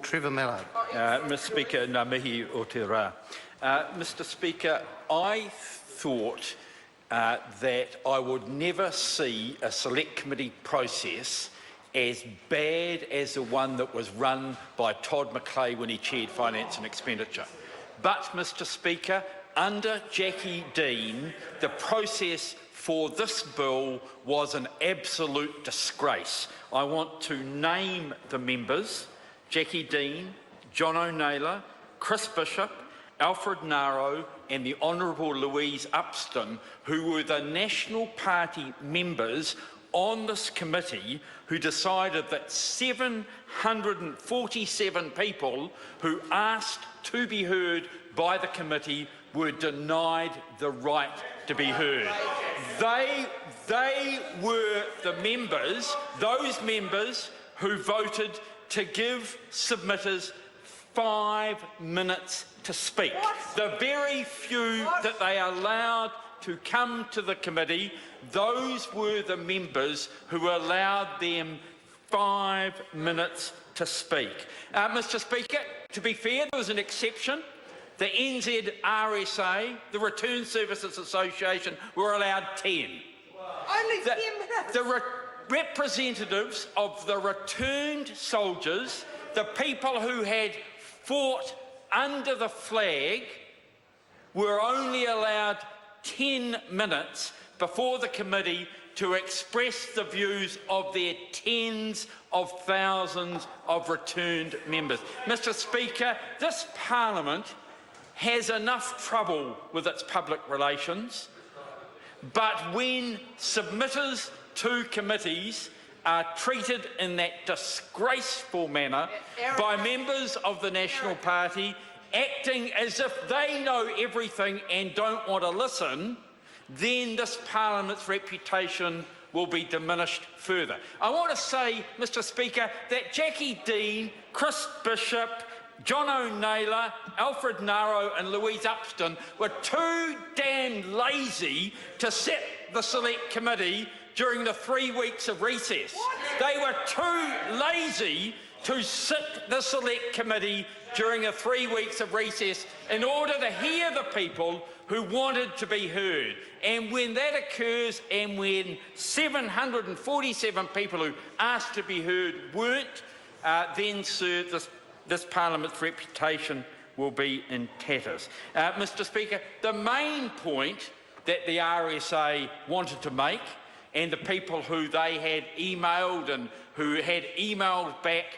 Trevor Mallow. Mr Speaker, ngā mihi o te rā. Mr Speaker, I thought that I would never see a select committee process as bad as the one that was run by Todd McClay when he chaired Finance and Expenditure. But, Mr Speaker, under Jackie Dean, the process for this bill was an absolute disgrace. I want to name the members: Jackie Dean, John O'Naylor, Chris Bishop, Alfred Naro and the Honourable Louise Upston, who were the National Party members on this committee who decided that 747 people who asked to be heard by the committee were denied the right to be heard. They were the members, those members who voted to give submitters 5 minutes to speak. The very few that they allowed to come to the committee, those were the members who allowed them 5 minutes to speak. Mr Speaker, to be fair, there was an exception. The NZRSA, the Return Services Association, were allowed 10. Only 10 minutes? The representatives of the returned soldiers, the people who had fought under the flag, were only allowed 10 minutes before the committee to express the views of their tens of thousands of returned members. Mr Speaker, this Parliament has enough trouble with its public relations, but when submitters to committees are treated in that disgraceful manner by members of the National Party, acting as if they know everything and don't want to listen, then this Parliament's reputation will be diminished further. I want to say, Mr Speaker, that Jackie Dean, Chris Bishop, John O'Naylor, Alfred Naro and Louise Upston were too damn lazy to sit the Select Committee during the 3 weeks of recess. They were too lazy to sit the Select Committee during the 3 weeks of recess in order to hear the people who wanted to be heard. And when that occurs, and when 747 people who asked to be heard weren't, then, sir, this Parliament's reputation will be in tatters. Mr Speaker, the main point that the RSA wanted to make, and the people who they had emailed and who had emailed back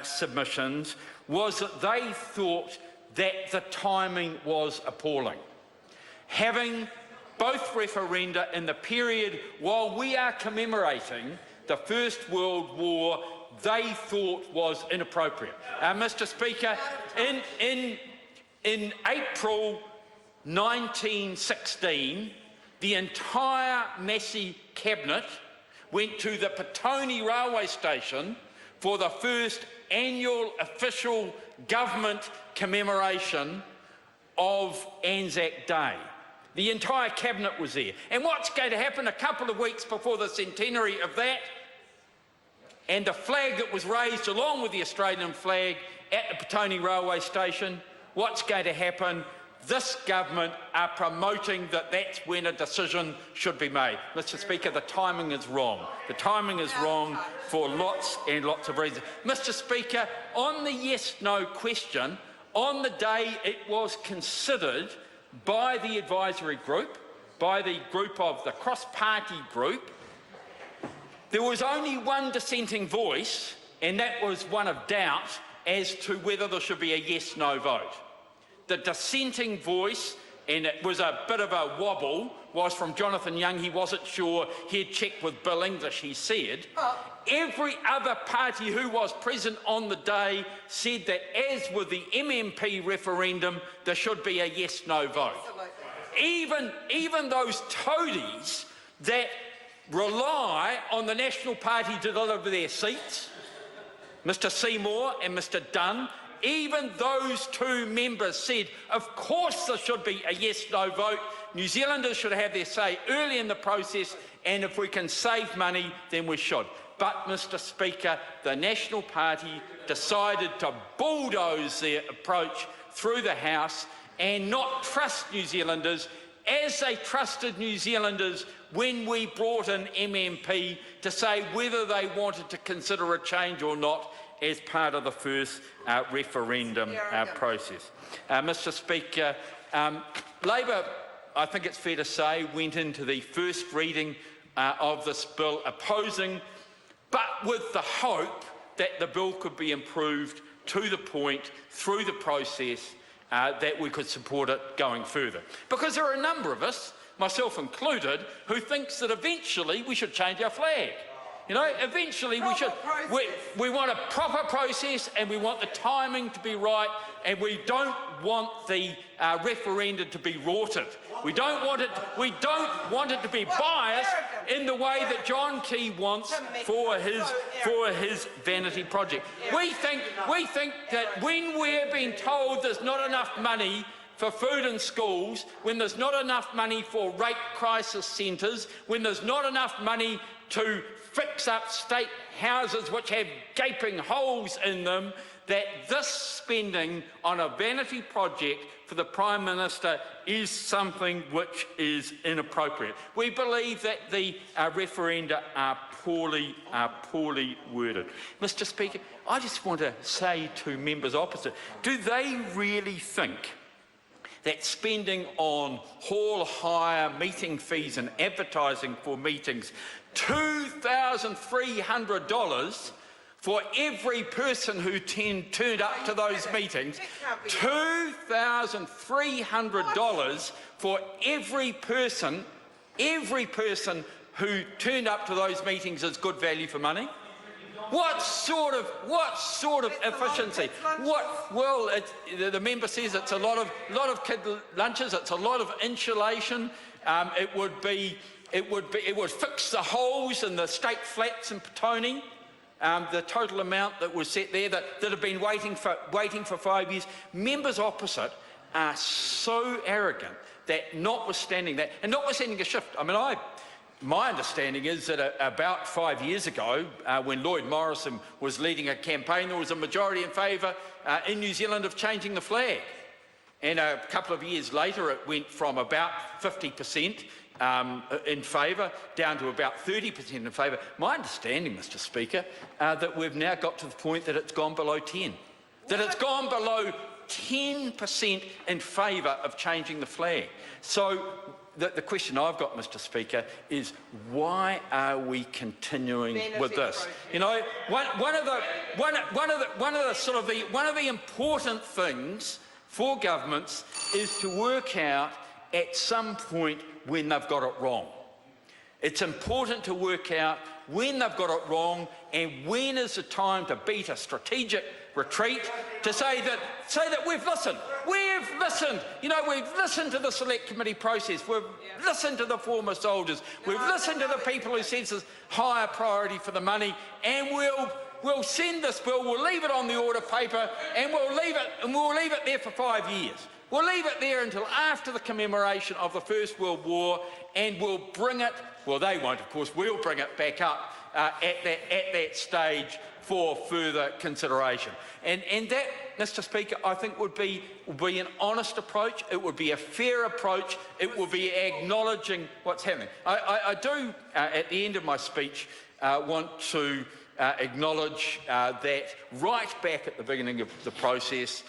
submissions, was that they thought that the timing was appalling. Having both referenda in the period while we are commemorating the First World War, they thought was inappropriate. Mr Speaker, in April 1916, the entire Massey Cabinet went to the Petone railway station for the first annual official government commemoration of Anzac Day. The entire Cabinet was there. And what's going to happen a couple of weeks before the centenary of that? And the flag that was raised along with the Australian flag at the Petone railway station, what's going to happen? This government are promoting that that's when a decision should be made. Mr Speaker, the timing is wrong. The timing is wrong for lots and lots of reasons. Mr Speaker, on the yes-no question, on the day it was considered by the advisory group, by the group of the cross-party group, there was only one dissenting voice, and that was one of doubt as to whether there should be a yes-no vote. The dissenting voice, and it was a bit of a wobble, was from Jonathan Young. He wasn't sure. He'd checked with Bill English, he said. Every other party who was present on the day said that, as with the MMP referendum, there should be a yes-no vote. Even those toadies that rely on the National Party to deliver their seats, Mr Seymour and Mr Dunn, even those two members said, of course there should be a yes-no vote. New Zealanders should have their say early in the process, and if we can save money, then we should. But, Mr Speaker, the National Party decided to bulldoze their approach through the House and not trust New Zealanders as they trusted New Zealanders when we brought in MMP to say whether they wanted to consider a change or not as part of the first referendum process. Mr Speaker, Labor, I think it's fair to say, went into the first reading of this bill opposing, but with the hope that the bill could be improved to the point through the process that we could support it going further. Because there are a number of us, myself included, who thinks that eventually we should change our flag. You know, eventually we want a proper process, and we want the timing to be right, and we don't want the referendum to be rorted. We don't want it to be biased in the way that John Key wants for his vanity project. We think that when we're being told there's not enough money for food in schools, when there's not enough money for rape crisis centres, when there's not enough money to fix up state houses which have gaping holes in them, that this spending on a vanity project for the Prime Minister is something which is inappropriate. We believe that the referenda are poorly worded. Mr Speaker, I just want to say to members opposite, do they really think that spending on hall hire, meeting fees and advertising for meetings, $2,300 for every person who turned up to those meetings, $2,300 for every person who turned up to those meetings is good value for money? What sort of efficiency? Well, the member says it's a lot of kid lunches. It's a lot of insulation. It would fix the holes in the state flats in Petone. The total amount that was set there that have been waiting for 5 years. Members opposite are so arrogant that notwithstanding that, and notwithstanding a shift, I mean, my understanding is that about 5 years ago, when Lloyd Morrison was leading a campaign, there was a majority in favour in New Zealand of changing the flag. And a couple of years later, it went from about 50% in favour down to about 30% in favour. My understanding, Mr Speaker, that we've now got to the point that it's gone below 10. That it's gone below 10% in favour of changing the flag. So the question I've got, Mr Speaker, is why are we continuing with this? You know, one of the important things for governments is to work out at some point when they've got it wrong. It's important to work out when they've got it wrong and when is the time to beat a strategic retreat, to say that we've listened. We've listened. You know, we've listened to the select committee process. We've listened to the former soldiers. We've listened to the people who said there's higher priority for the money, and we'll send this bill. We'll leave it on the order paper, and we'll leave it there for 5 years. We'll leave it there until after the commemoration of the First World War, and we'll bring it, well, they won't, of course, we'll bring it back up at that stage for further consideration. And that, Mr Speaker, I think would be an honest approach. It would be a fair approach. It would be acknowledging what's happening. I do, at the end of my speech, want to acknowledge that right back at the beginning of the process,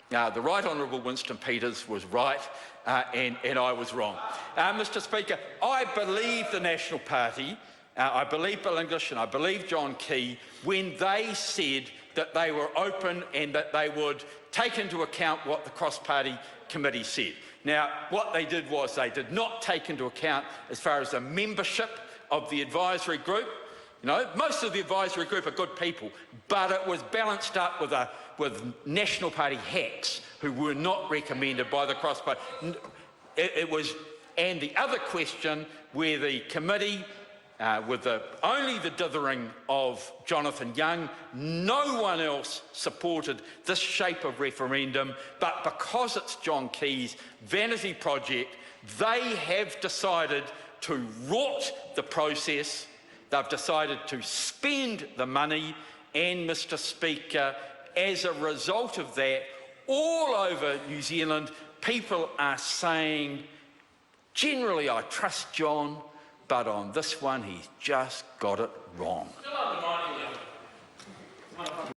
the Right Honourable Winston Peters was right and I was wrong. Mr Speaker, I believe the National Party, I believe Bill English and I believe John Key when they said that they were open and that they would take into account what the cross-party committee said. Now, what they did was they did not take into account as far as the membership of the advisory group. You know, most of the advisory group are good people, but it was balanced up with National Party hacks who were not recommended by the cross-party. And the other question where the committee, with only the dithering of Jonathan Young, no one else supported this shape of referendum, but because it's John Key's vanity project, they have decided to rot the process. They've decided to spend the money, and, Mr Speaker, as a result of that, all over New Zealand, people are saying, generally I trust John, but on this one he's just got it wrong.